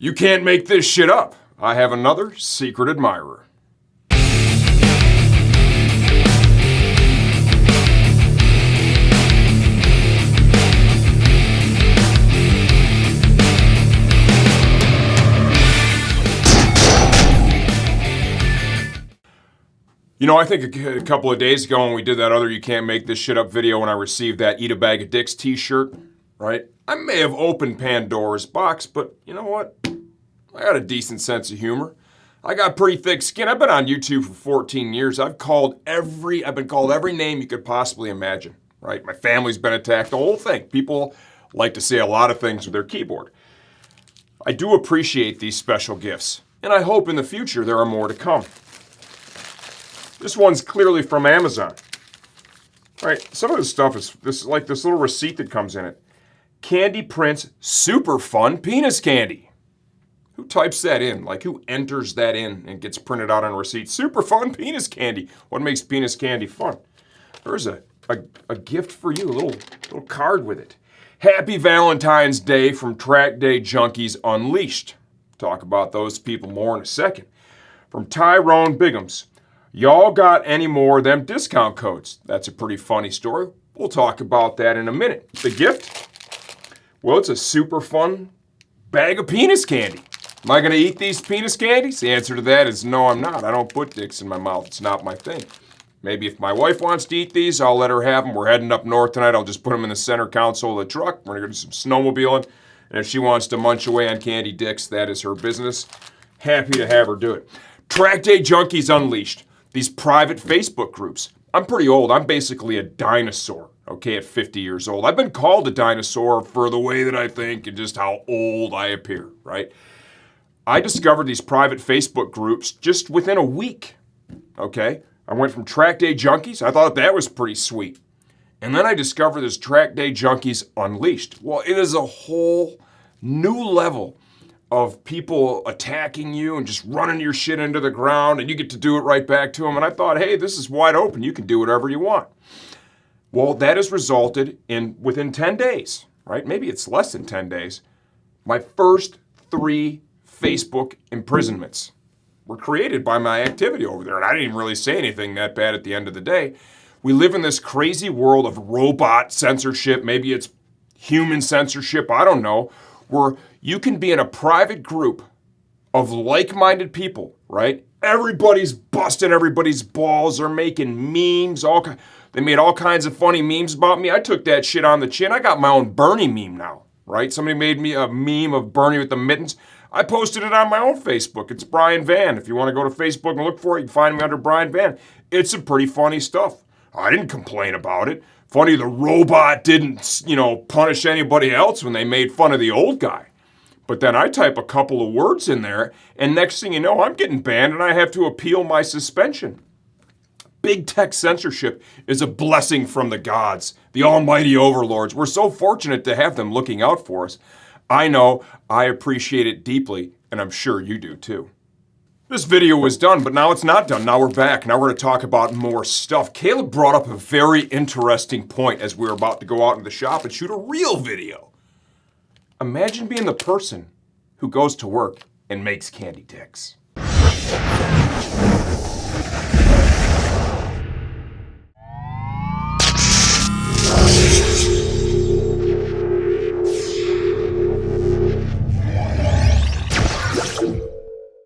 You can't make this shit up. I have another secret admirer. You know, I think a couple of days ago when we did that other You Can't Make This Shit Up video when I received that Eat a Bag of Dicks t-shirt, right? I may have opened Pandora's box, but you know what? I got a decent sense of humor. I got pretty thick skin. I've been on YouTube for 14 years. I've been called every name you could possibly imagine, right? My family's been attacked, the whole thing. People like to say a lot of things with their keyboard. I do appreciate these special gifts, and I hope in the future there are more to come. This one's clearly from Amazon, right? Some of this stuff is this little receipt that comes in it. Candy Prince Super Fun Penis Candy. Who types that in? Like, who enters that in and gets printed out on a receipt? Super Fun Penis Candy. What makes penis candy fun? There's a gift for you, a little card with it. Happy Valentine's Day from Track Day Junkies Unleashed. Talk about those people more in a second. From Tyrone Biggums. Y'all got any more of them discount codes? That's a pretty funny story. We'll talk about that in a minute. The gift? Well, it's a super fun bag of penis candy. Am I going to eat these penis candies? The answer to that is no, I'm not. I don't put dicks in my mouth. It's not my thing. Maybe if my wife wants to eat these, I'll let her have them. We're heading up north tonight. I'll just put them in the center console of the truck. We're going to do some snowmobiling. And if she wants to munch away on candy dicks, that is her business. Happy to have her do it. Track Day Junkies Unleashed. These private Facebook groups. I'm pretty old. I'm basically a dinosaur, okay, at 50 years old. I've been called a dinosaur for the way that I think and just how old I appear, right? I discovered these private Facebook groups just within a week, okay? I went from Track Day Junkies. I thought that was pretty sweet. And then I discovered this Track Day Junkies Unleashed. Well, it is a whole new level of people attacking you and just running your shit into the ground, and you get to do it right back to them. And I thought, hey, this is wide open. You can do whatever you want. Well, that has resulted in, within 10 days, right? Maybe it's less than 10 days, my first 3 Facebook imprisonments were created by my activity over there. And I didn't even really say anything that bad at the end of the day. We live in this crazy world of robot censorship. Maybe it's human censorship. I don't know. Where you can be in a private group of like-minded people, right? Everybody's busting everybody's balls. They're making memes. They made all kinds of funny memes about me. I took that shit on the chin. I got my own Bernie meme now, right? Somebody made me a meme of Bernie with the mittens. I posted it on my own Facebook. It's Brian Van. If you want to go to Facebook and look for it, you can find me under Brian Van. It's some pretty funny stuff. I didn't complain about it. Funny, the robot didn't, punish anybody else when they made fun of the old guy. But then I type a couple of words in there, and next thing you know, I'm getting banned and I have to appeal my suspension. Big tech censorship is a blessing from the gods, the almighty overlords. We're so fortunate to have them looking out for us. I know, I appreciate it deeply, and I'm sure you do too. This video was done, but now it's not done. Now we're back. Now we're going to talk about more stuff. Caleb brought up a very interesting point as we were about to go out in the shop and shoot a real video. Imagine being the person who goes to work and makes candy dicks.